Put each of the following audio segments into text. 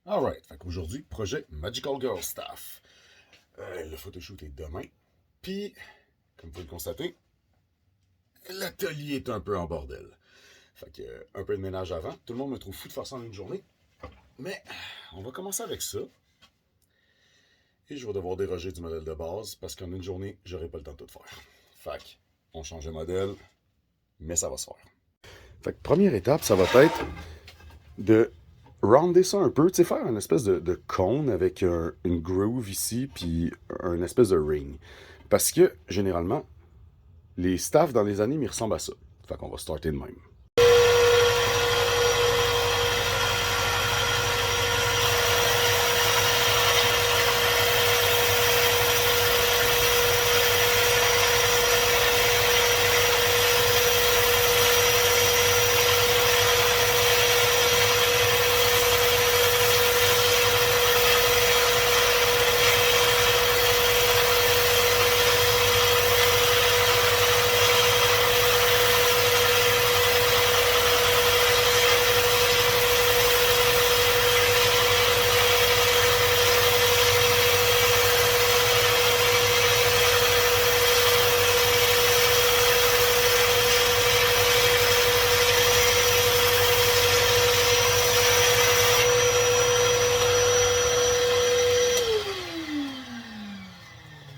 Alright, fait qu'aujourd'hui, projet Magical Girl Staff. Le photoshoot est demain. Puis, comme vous pouvez le constater, l'atelier est un peu en bordel. Fait que, un peu de ménage avant. Tout le monde me trouve fou de faire ça en une journée. Mais, on va commencer avec ça. Et je vais devoir déroger du modèle de base parce qu'en une journée, j'aurai pas le temps de tout faire. Fait que, on change de modèle, mais ça va se faire. Fait que, première étape, ça va être de rounder ça un peu, tu sais, faire une espèce de cône avec une groove ici, puis une espèce de ring. Parce que, généralement, les staffs dans les animes, ils ressemblent à ça. Fait qu'on va starter de même.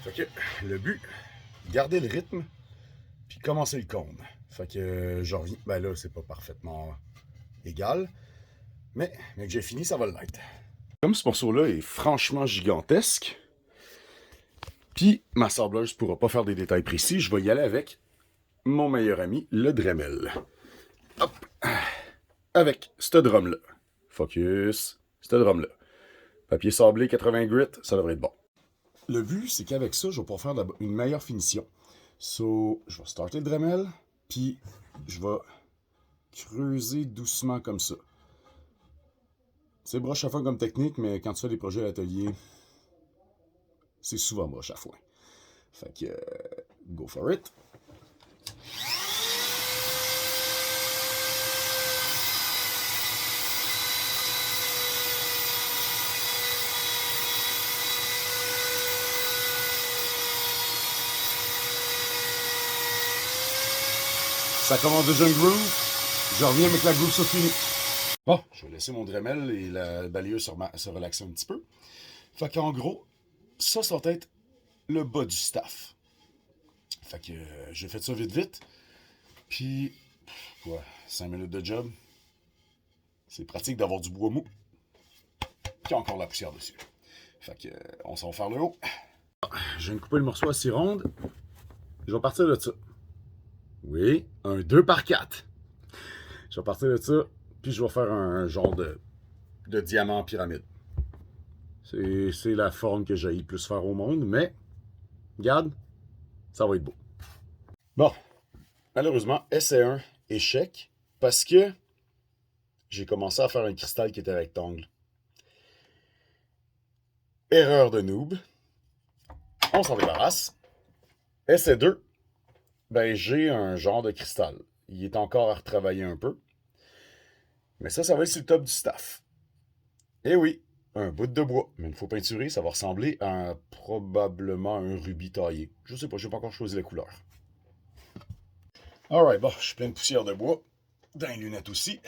Fait que le but, garder le rythme, puis commencer le cône. Fait que je reviens. Ben là, c'est pas parfaitement égal, mais que j'ai fini, ça va l'être. Comme ce morceau-là est franchement gigantesque, puis ma sableuse pourra pas faire des détails précis, je vais y aller avec mon meilleur ami, le Dremel. Hop! Avec ce drum-là. Focus, ce drum-là. Papier sablé, 80 grit, ça devrait être bon. Le but, c'est qu'avec ça, je vais pouvoir faire une meilleure finition. So, je vais starter le Dremel, puis je vais creuser doucement comme ça. C'est broche à foin comme technique, mais quand tu fais des projets à l'atelier, c'est souvent broche à foin. Fait que, go for it. Ça commence déjà une groove. Je reviens avec la groove sur fini. Bon, je vais laisser mon Dremel et la balayeuse se relaxer un petit peu. Fait qu'en gros, ça va être le bas du staff. Fait que j'ai fait ça vite vite. Puis, ouais, 5 minutes de job. C'est pratique d'avoir du bois mou. Puis encore la poussière dessus. Fait que on s'en va faire le haut. Je viens de couper le morceau assez ronde. Je vais partir de ça. Oui, un 2x4. Je vais partir de ça, puis je vais faire un genre de diamant en pyramide. C'est la forme que j'ai le plus faire au monde, mais regarde, ça va être beau. Bon, malheureusement, essai 1, échec, parce que j'ai commencé à faire un cristal qui était rectangle. Erreur de noob. On s'en débarrasse. Essai 2, ben j'ai un genre de cristal. Il est encore à retravailler un peu. Mais ça va être sur le top du staff. Eh oui, un bout de bois. Mais une fois peinturé, ça va ressembler à probablement un rubis taillé. Je sais pas, j'ai pas encore choisi la couleur. Alright, bon, je suis plein de poussière de bois. Dans les lunettes aussi.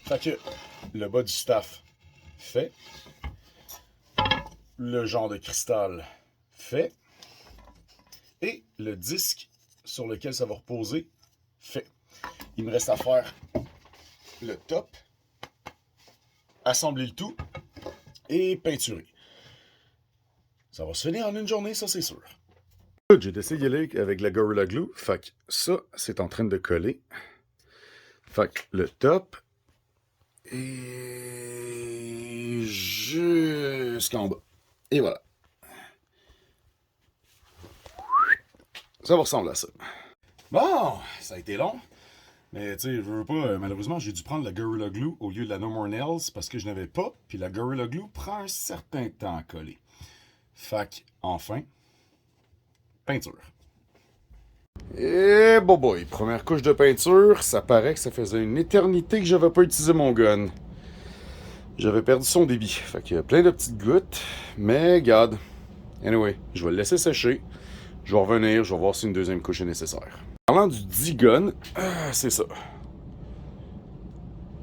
Fait que le bas du staff fait. Le genre de cristal fait. Et le disque sur lequel ça va reposer fait. Il me reste à faire le top, assembler le tout et peinturer. Ça va se finir en une journée, ça c'est sûr. J'ai décidé d'y aller avec la Gorilla Glue. Fait que ça, c'est en train de coller. Fait que le top et jusqu'en bas. Et voilà. Ça va ressembler à ça. Bon, ça a été long. Mais tu sais, je veux pas, malheureusement, j'ai dû prendre la Gorilla Glue au lieu de la No More Nails parce que je n'avais pas. Puis la Gorilla Glue prend un certain temps à coller. Fait que, enfin, peinture. Et boy, première couche de peinture, ça paraît que ça faisait une éternité que j'avais pas utilisé mon gun. J'avais perdu son débit. Fait qu'il y a plein de petites gouttes. Mais, regarde. Anyway, je vais le laisser sécher. Je vais revenir, je vais voir si une deuxième couche est nécessaire. Parlant du Digon, c'est ça.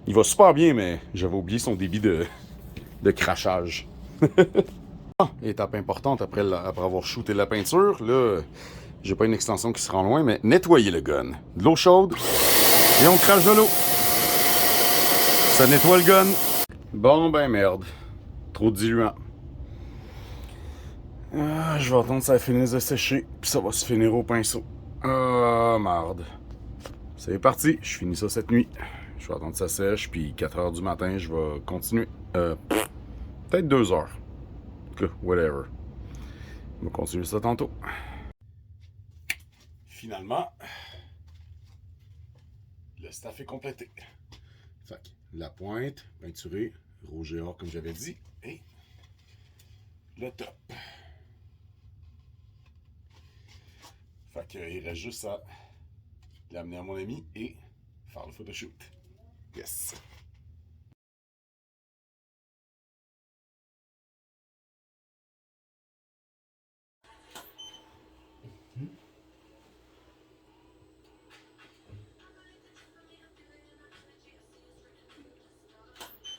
Il va super bien, mais j'avais oublié son débit de crachage. Étape importante après avoir shooté la peinture, là, j'ai pas une extension qui se rend loin, mais nettoyer le gun. De l'eau chaude, et on crache de l'eau. Ça nettoie le gun. Bon, ben merde. Trop de diluant. Je vais attendre que ça finisse de sécher, puis ça va se finir au pinceau. Merde. C'est parti, je finis ça cette nuit. Je vais attendre que ça sèche, puis 4 h du matin, je vais continuer. Peut-être 2 heures. Whatever. On va continuer ça tantôt. Finalement, le staff est complété. Fait que la pointe, peinturée, rouge et or comme j'avais dit, et le top. Fait qu'il reste juste à l'amener à mon ami et faire le photoshoot. Yes!